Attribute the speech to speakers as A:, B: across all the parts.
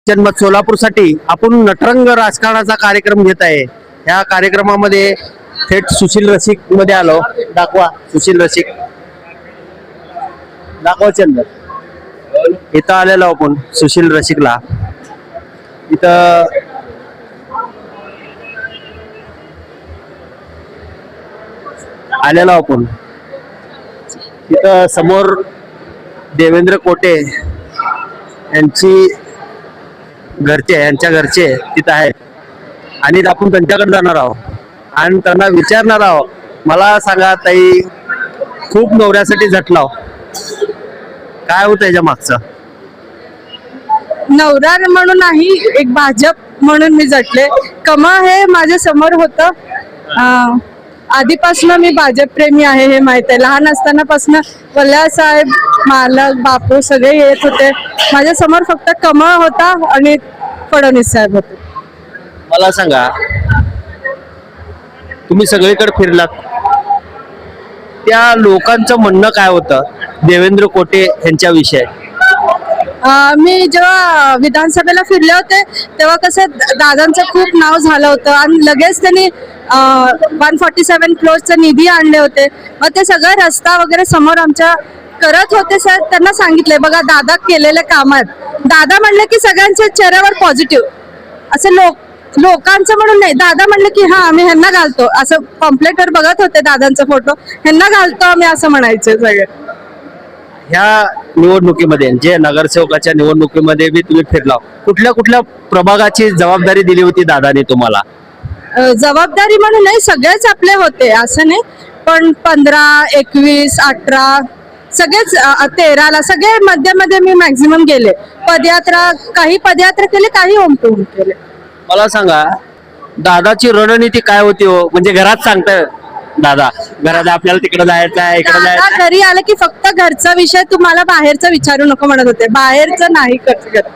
A: जनमत सोलापूरसाठी आपण नटरंग राजकारणाचा कार्यक्रम घेत आहे. या कार्यक्रमामध्ये थेट सुशील रसिक मध्ये आलो. दाखवा सुशील रसिक, दाखवा चंद्र. इथं आलेलो आपण सुशील रसिकला. इथं आलेलो आपण. इथं समोर देवेंद्र कोटे यांची यांच्या घरचे तिथं आहेत आणि आपण त्यांच्याकडे जाणार आहोत आणि त्यांना विचारणार आहोत, मला सांगा ताई, खूप नवऱ्यासाठी झटलाव, काय होतं याच्या मागचं?
B: नवरा म्हणून नाही, एक भाजप म्हणून मी झटले. कमळ हे माझ्या समोर होतं. आधीपासून मी भाजप प्रेमी आहे हे माहित आहे. लहान असतानापासून वल्ल्या साहेब, मालक, बापू सगळे येत होते माझ्या समोर. फक्त कमळ होता आणि फडणवीस साहेब होते.
A: मला सांगा, तुम्ही सगळीकडे फिरलात, त्या लोकांचं म्हणणं काय होतं देवेंद्र कोटे यांच्याविषयी?
B: मी जेव्हा विधानसभेला फिरले होते तेव्हा कसं दादांचं खूप नाव झालं होतं आणि लगेच त्यांनी 147 क्रोडचा निधी आणले होते. मग ते सगळं रस्ता वगैरे समोर आमच्या करत होते. सर त्यांना सांगितले, बघा दादा केलेले काम आहेत. दादा म्हणले की सगळ्यांच्या चेहऱ्यावर पॉझिटिव्ह, असं लोकांचं म्हणून नाही. दादा म्हणले की हा आम्ही ह्यांना घालतो, असं पॉम्पलेटवर बघत होते दादांचा फोटो, ह्यांना घालतो आम्ही असं म्हणायचे सगळे.
A: ह्या निवडणुकीमध्ये, जे नगरसेवकाच्या निवडणुकीमध्ये बी तुम्ही फिरला, कुठल्या कुठल्या प्रभागाची जबाबदारी दिली होती दादाने तुम्हाला?
B: जबाबदारी म्हणून नाही, सगळेच आपले होते असं नाही, पण 15, 21, 18 सगळेच, 13ला सगळे मध्ये मी मॅक्झिमम गेले. पदयात्रा, काही पदयात्रा केले, काही होम टू होम केले.
A: मला सांगा, दादाची रणनीती काय होती हो? म्हणजे घरात सांगताय दादा, घरात आपल्याला तिकडे जायचं आहे, इकडे जायचं आहे.
B: घरी आलं की फक्त घरचा विषय, तुम्हाला बाहेरचा विचारू नको म्हणत होते. बाहेरचं नाही करत,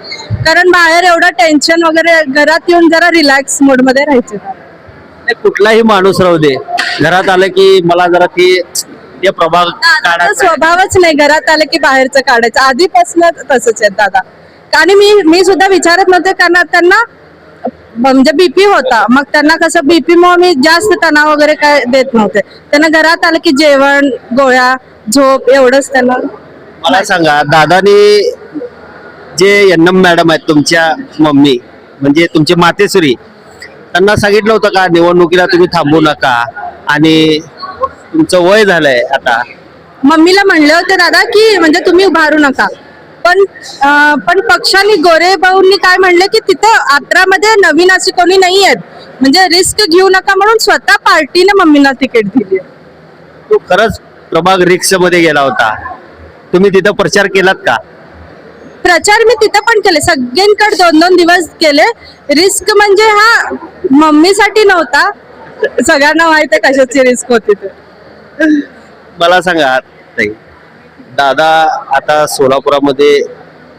B: कारण बाहेर एवढं टेन्शन वगैरे, घरात येऊन जरा रिलॅक्स मोड मध्ये राहायचे.
A: कुठलाही माणूस राहू दे, घरात आलं की मला जरा ते प्रभाग काढायचा.
B: स्वभावच नाही घरात आलं की बाहेरचं काढायचं, आधीपासून तसंच आहे दादा. आणि मी सुद्धा विचारत नव्हते, कारण त्यांना म्हणजे बीपी होता. मग त्यांना कसं बीपी मुळे मी जास्त तणाव वगैरे काय देत नव्हते. त्यांना घरात आलं की जेवण, गोळ्या, झोप एवढंच त्यांना.
A: मला सांगा, दादानी जे यन्नम मॅडम आहेत तुमच्या मम्मी, म्हणजे तुमचे मातेश्वरी, त्यांना सांगितलं होतं का निवडणुकीला तुम्ही थांबू नका आणि तुमचं वय झालंय आता?
B: मम्मीला म्हणले होते दादा की म्हणजे तुम्ही उभारू नका, पण पक्षाने, गोरे भाऊंनी काय म्हणले की तिथं 18 मध्ये नवीन अशी कोणी नाही आहेत, म्हणजे रिस्क घेऊ नका म्हणून स्वतः पार्टीने मम्मीला तिकीट दिली.
A: तो खरंच प्रभाग रिक्स मध्ये गेला होता, तुम्ही तिथं प्रचार केलात का?
B: प्रचार मी तिथं पण केले, सगळ्यांकडे 2-2 दिवस केले. रिस्क म्हणजे हा मम्मीसाठी नव्हता, सगळ्यांना माहिती आहे कशाची रिस्क होती ते.
A: मला सांगा ताई, दादा आता सोलापुरामध्ये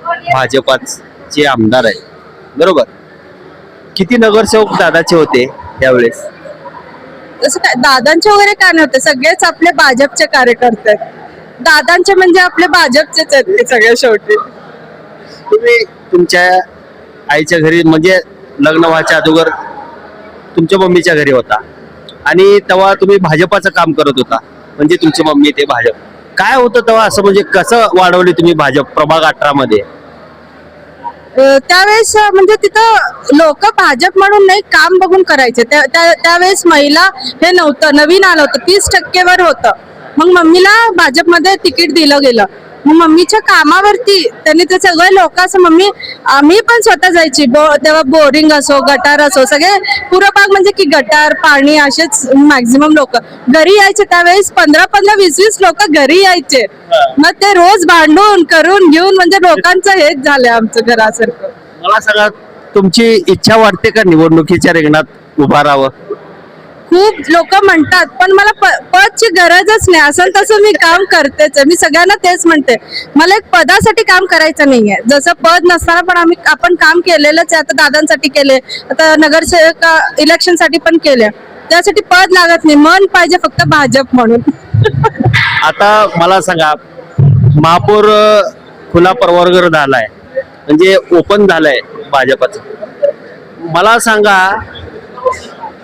A: भाजपाचे आमदार आहे, बरोबर? किती नगरसेवक दादाचे होते त्यावेळेस?
B: तसं काय दादांचे वगैरे काय नव्हते, सगळेच आपले भाजपचे कार्यकर्ते आहेत. दादांचे म्हणजे आपले भाजपचेच आहेत ते सगळे शेवटी.
A: तुम्ही तुमच्या आईच्या घरी, म्हणजे लग्न व्हायच्या अगोदर तुमच्या मम्मीच्या घरी होता आणि तेव्हा तुम्ही भाजपाचं काम करत होता, म्हणजे तुमची मम्मी ते भाजप. काय होतं तेव्हा असं, म्हणजे कसं वाढवले तुम्ही भाजप प्रभाग 18 मध्ये?
B: त्यावेळेस म्हणजे तिथं लोक भाजप म्हणून नाही, काम बघून करायचे. त्यावेळेस महिला हे नव्हतं, नवीन आलं होतं, 30% वर होतं. मग मम्मीला भाजपमध्ये तिकीट दिलं गेलं. मग मम्मीच्या कामावरती त्यांनी ते सगळे लोक, असं मम्मी, आम्ही पण स्वतः जायची. तेव्हा बोरिंग असो, गटार असो, सगळे पुरं भाग म्हणजे की गटार, पाणी, असेच मॅक्झिमम लोक घरी यायचे. त्यावेळेस 15-15, 20-20 लोक घरी यायचे. मग ते रोज भांडून करून घेऊन, म्हणजे लोकांचं हेच झालंय आमचं घरासारखं.
A: मला सांगा, तुमची इच्छा वाटते का निवडणुकीच्या रिंगणात उभा राहावं?
B: खूप लोक म्हणतात, पण मला पदची गरजच नाही. असं तसं मी काम करतेच. मी सगळ्यांना तेच म्हणते, मला एक पदासाठी काम करायचं नाहीये. जसं पद नसताना पण आपण काम केलेलंच आहे. आता दादांसाठी केले, आता नगरसेवक इलेक्शन साठी पण केले. त्यासाठी पद लागत नाही, मन पाहिजे फक्त भाजप म्हणून.
A: आता मला सांगा, महापौर खुला प्रवर्ग झालाय, म्हणजे ओपन झालंय भाजपचं. मला सांगा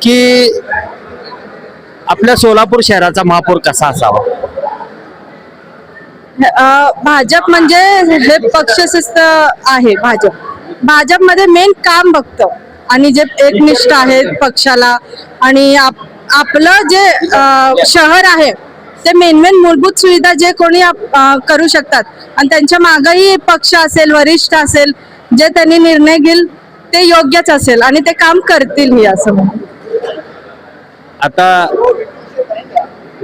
A: की आपल्या सोलापूर शहराचा महापौर कसा असावा?
B: भाजप म्हणजे हे पक्षशिस्त आहे. भाजपमध्ये मेन काम बघतं आणि जे एकनिष्ठ आहेत पक्षाला आणि आपलं जे शहर आहे ते मेन मूलभूत सुविधा जे कोणी करू शकतात आणि त्यांच्या मागेही पक्ष असेल, वरिष्ठ असेल, जे त्यांनी निर्णय घेईल ते योग्यच असेल आणि ते काम करतील असं म्हणून.
A: आता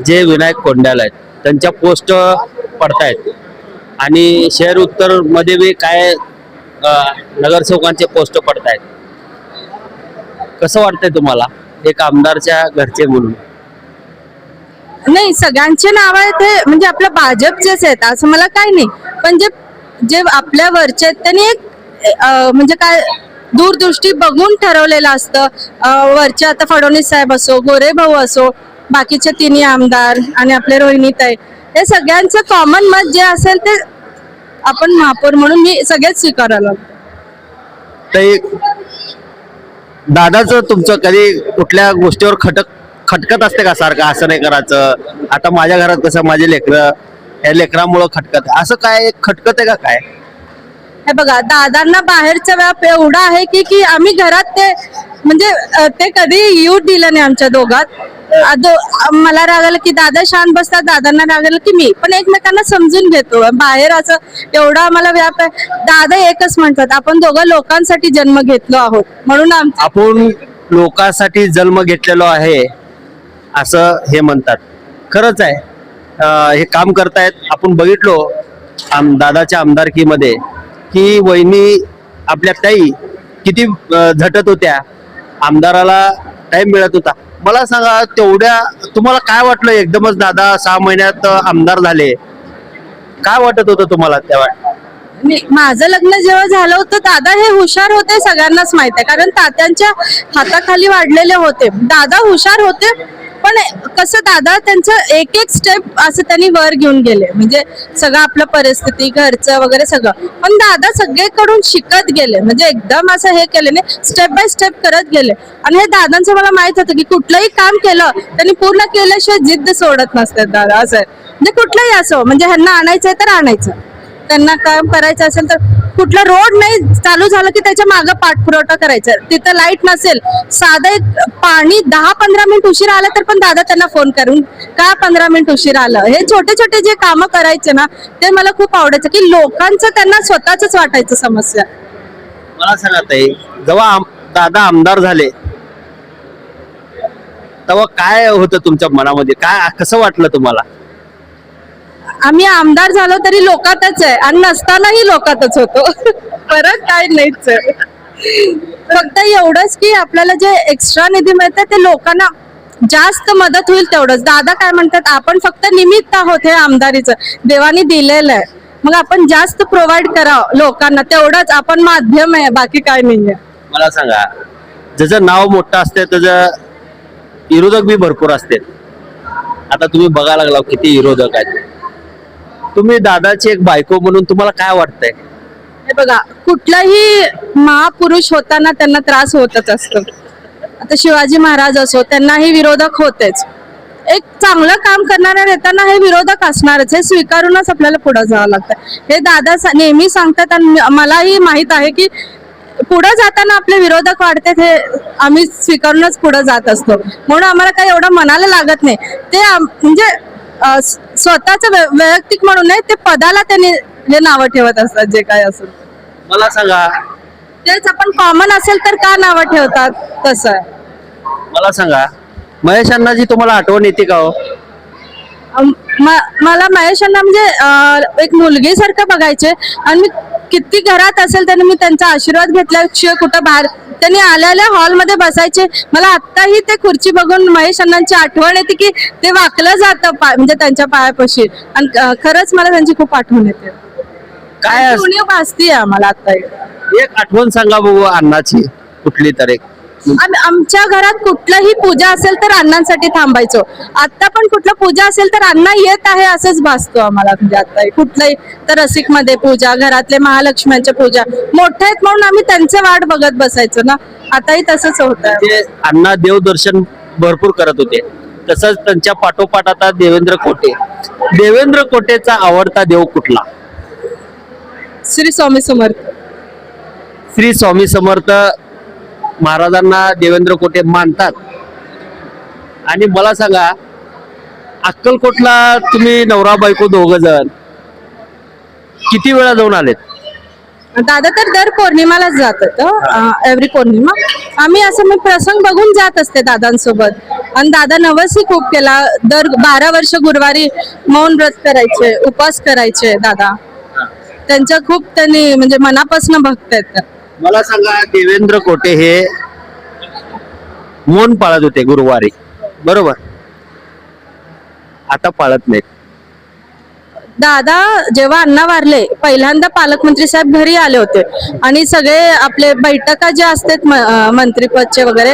A: जे विनायक कोंडाल आहेत त्यांच्या पोस्ट पडतायत आणि शहर उत्तर मध्ये बी काय नगरसेवकांचे पोस्ट पडतायत. कसं वाटतंय तुम्हाला एक आमदारच्या घरचे म्हणून?
B: नाही, सगळ्यांचे नाव आहेत ते म्हणजे आपल्या भाजपचेच आहेत असं मला काही नाही, पण जे आपल्या वरचे आहेत त्यांनी एक म्हणजे काय दूरदृष्टी बघून ठरवलेलं असतं. वरचे आता फडणवीस साहेब असो, गोरे भाऊ असो, बाकीचे तिन्ही आमदार आणि आपले रोहिणीताई, हे सगळ्यांचं कॉमन मत जे असेल ते आपण महापौर म्हणून मी सगळेच स्वीकारायला.
A: ते दादाचं तुमचं कधी कुठल्या गोष्टीवर खटकत असते का सारखं असं नाही करायचं, आता माझ्या घरात कसं माझे लेकरं, या लेकरामुळं खटकत, असं काय खटकत आहे का काय?
B: हे बघा, दादांना बाहेरचा व्याप एवढा आहे की आम्ही घरात ते म्हणजे ते कधी येऊ दिलं नाही आमच्या दोघात. मला राग आलं की दादा शांत बसतात, दादांना राग आलं की मी, पण एकमेकांना समजून घेतो. बाहेर असं एवढा आम्हाला व्याप आहे. दादा एकच म्हणतात, आपण दोघं लोकांसाठी जन्म घेतलो आहोत म्हणून
A: आपण लोकांसाठी जन्म घेतलेलो आहे असं हे म्हणतात. खरंच आहे, हे काम करतायत. आपण बघितलो दादाच्या आमदारकीमध्ये की वहिनी आपल्या ताई किती झटत होत्या, आमदाराला टाइम मिळत होता. मला सांगा, तेवढ्या तुम्हाला काय वाटलं एकदमच दादा 6 महिन्यात आमदार झाले, काय वाटत होतं तुम्हाला तेव्हा?
B: माझं लग्न जेव्हा झालं होतं दादा हे हुशार होते सगळ्यांनाच माहित आहे, कारण तात्यांच्या हाताखाली वाढलेले होते. दादा हुशार होते, पण कसं दादा त्यांचं एक एक स्टेप असं त्यांनी वर घेऊन गेले, म्हणजे सगळं आपलं परिस्थिती घरचं वगैरे सगळं, पण दादा सगळीकडून शिकत गेले, म्हणजे एकदम असं हे केले नाही, स्टेप बाय स्टेप करत गेले. आणि हे दादांचं मला माहित होतं की कुठलंही काम केलं त्यांनी पूर्ण केल्याशिवाय जिद्द सोडत नसतात दादा. असं आहे, म्हणजे कुठलंही असो, म्हणजे ह्यांना आणायचंय तर आणायचं, त्यांना काम करायचं असेल तर कुठला रोड नाही चालू झालं की त्याच्या मागं पाठपुरवठा करायचा. तिथं लाईट नसेल, साधं एक पाणी 10-15 मिनिट उशीर आलं तर पण दादा त्यांना फोन करून का 15 मिनिट उशीर आलं. हे छोटे छोटे जे कामं करायचे ना ते मला खूप आवडायचं की लोकांचं त्यांना स्वतःच वाटायचं समस्या.
A: मला सांगा ताई, जेव्हा दादा आमदार झाले तेव्हा काय होतं तुमच्या मनामध्ये, काय कसं वाटलं तुम्हाला?
B: आम्ही आमदार झालो तरी लोकातच आहे आणि नसतानाही लोकातच होतो. परत काय नाहीच आहे. फक्त एवढंच की आपल्याला जे एक्स्ट्रा निधी मिळतं ते लोकांना जास्त मदत होईल तेवढंच. दादा काय म्हणतात, आपण फक्त निमित्त आहोत हे आमदारीचं, देवाने दिलेलं आहे, मग आपण जास्त प्रोव्हाइड करावं लोकांना, तेवढंच आपण माध्यम आहे, बाकी काय नाहीये.
A: मला सांगा, ज्याचं नाव मोठं असते त्याचं विरोधक बी भरपूर असते. आता तुम्ही बघायला लागला किती विरोधक आहेत. तुम्ही दादाची एक बायको म्हणून तुम्हाला काय वाटतंय?
B: हे बघा, कुठलाही महापुरुष होताना त्यांना त्रास होतच असतो. आता शिवाजी महाराज असो, त्यांनाही विरोधक होतेच. एक चांगलं काम करणाऱ्या नेत्यांना हे विरोधक असणारच, हे स्वीकारूनच आपल्याला पुढे जावं लागतं. हे दादा नेहमी सांगतात आणि मलाही माहित आहे की पुढे जाताना आपले विरोधक वाढतात, हे आम्ही स्वीकारूनच पुढे जात असतो. म्हणून आम्हाला काही एवढं मनाला लागत नाही. ते म्हणजे स्वतःच वैयक्तिक म्हणून नाही, ते पदाला त्यांनी हे नावं ठेवत असतात जे काय असेल.
A: मला सांगा,
B: तेच आपण कॉमन असेल तर का नावं ठेवतात तसं आहे.
A: मला सांगा, महेश अण्णाजी तुम्हाला आठवण येते का हो?
B: मला महेश अण्णा म्हणजे एक मुलगी सारखं बघायचे आणि मी किती घरात असेल त्यांनी मी त्यांचा आशीर्वाद घेतल्याशिवाय कुठं बाहेर, त्यांनी आल्या हॉलमध्ये बसायचे. मला आत्ताही ते खुर्ची बघून महेश अण्णांची आठवण येते की ते वाकलं जातं म्हणजे त्यांच्या पायापाशी, आणि खरंच मला त्यांची खूप आठवण येते. काय भासतीये आम्हाला आता.
A: एक आठवण सांगा बघू अण्णाची कुठली तर एक.
B: आमच्या घरात कुठलंही पूजा असेल तर अण्णांसाठी थांबायचो. आता पण कुठलं पूजा असेल तर अण्णा येत आहे असंच भासतो आम्हाला. म्हणजे आता कुठलंही तर रसिक मध्ये पूजा, घरातले महालक्ष्म्यांच्या पूजा मोठ्या आहेत म्हणून आम्ही त्यांचे वाट बघत बसायचो ना. आताही तसंच होतं.
A: म्हणजे अण्णा देवदर्शन भरपूर करत होते, तसंच त्यांच्या पाठोपाठ आता देवेंद्र कोटे. देवेंद्र कोटेचा आवडता देव कुठला?
B: श्री स्वामी समर्थ.
A: श्री स्वामी समर्थ महाराजांना देवेंद्र कोटे मानतात. आणि मला सांगा, अक्कलकोटला तुम्ही नवरा बायको दोघ जण किती वेळा जाऊन आलेत?
B: दादा तर दर पौर्णिमालाच जातात. एव्हरी पौर्णिमा आम्ही असं मी प्रसंग बघून जात असते दादांसोबत. आणि दादा नवसही खूप केला. दर 12 वर्ष गुरुवारी मौन व्रत करायचे, उपवास करायचे दादा. त्यांच्या खूप त्यांनी म्हणजे मनापासून भक्त आहेत.
A: मला सांगा, देवेंद्र कोटे हे मौन पाळत होते गुरुवारी, बरोबर? आता पाळत नाहीत.
B: दादा जेव्हा अण्णा वारले पहिल्यांदा पालकमंत्री साहेब घरी आले होते आणि सगळे आपले बैठका जे असतात मंत्रीपदचे वगैरे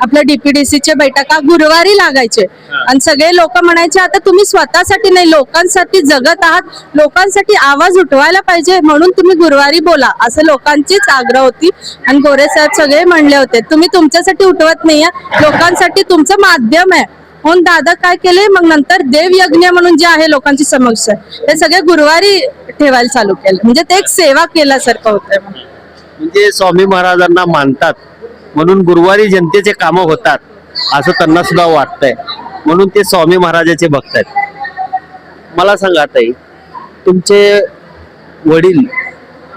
B: आपल्या डीपीडीसीचे बैठका गुरुवारी लागायचे. आणि सगळे लोक म्हणायचे आता तुम्ही स्वतःसाठी नाही लोकांसाठी जगत आहात, लोकांसाठी आवाज उठवायला पाहिजे म्हणून तुम्ही गुरुवारी बोला, असं लोकांचीच आग्रह होती. आणि गोरे साहेब सगळे म्हणले होते तुम्ही तुमच्यासाठी उठवत नाहीये, लोकांसाठी तुमचं माध्यम आहे. म्हणून दादा काय केले मग नंतर देवयज्ञ म्हणून जे आहे लोकांची समस्या हे सगळे गुरुवारी ठेवायला चालू केलं. म्हणजे ते एक सेवा केल्यासारखं होतंय.
A: म्हणजे स्वामी महाराजांना मानतात म्हणून गुरुवारी जनतेचे कामं होतात असं त्यांना सुद्धा वाटतंय, म्हणून ते स्वामी महाराजाचे भक्त आहेत. मला सांगा ताई, तुमचे वडील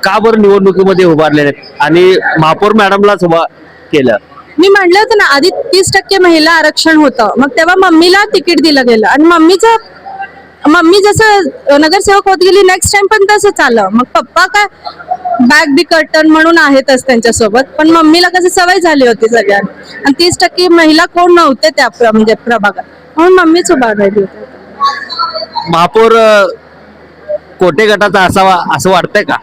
A: का बरं निवडणुकीमध्ये उभारले नाहीत आणि महापौर मॅडमलाच उभा केलं?
B: मी म्हणलं होतं ना आधी 30% महिला आरक्षण होतं, मग तेव्हा मम्मीला तिकीट दिलं गेलं आणि मम्मी जसं नगरसेवक होत गेली नेक्स्ट टाइम पण तसंच आलं. मग पप्पा काय बॅक बी कर्टन म्हणून आहेतच त्यांच्यासोबत, पण मम्मीला कसं सवय झाली होती सगळ्यांना. आणि 30% महिला कोण नव्हते त्या म्हणजे प्रभागात, म्हणून मम्मीच उभा राहिली होती.
A: महापौर कोटे गटाचा असावा असं वाटतंय का?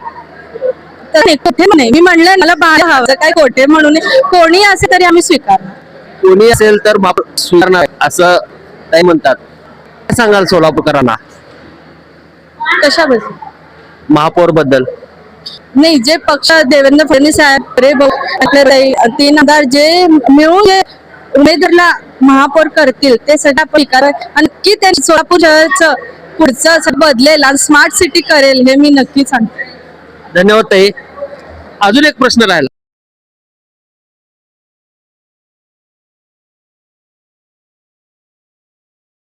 B: तर कोठे नाही, मी म्हणलं मला बाहेर हवं काय कोठे म्हणून कोणी असे तरी आम्ही स्वीकारणार.
A: कोणी असेल तर महापौर स्वीकारणार असं ताई म्हणतात. काय सांगाल सोलापूरकरांना
B: कशाबद्दल?
A: महापौर बद्दल?
B: नाही, जे पक्ष देवेंद्र फडणवीस साहेब रे भाऊ 3000 जे मिळून जे उमेदवारला महापौर करतील ते सगळं आपण स्वीकार. आणि नक्की त्यांनी सोलापूर शहराचं पुढचं बदलेल आणि स्मार्ट सिटी करेल हे मी नक्की सांगते.
A: धन्यवाद ताई. अजून एक प्रश्न राहिला.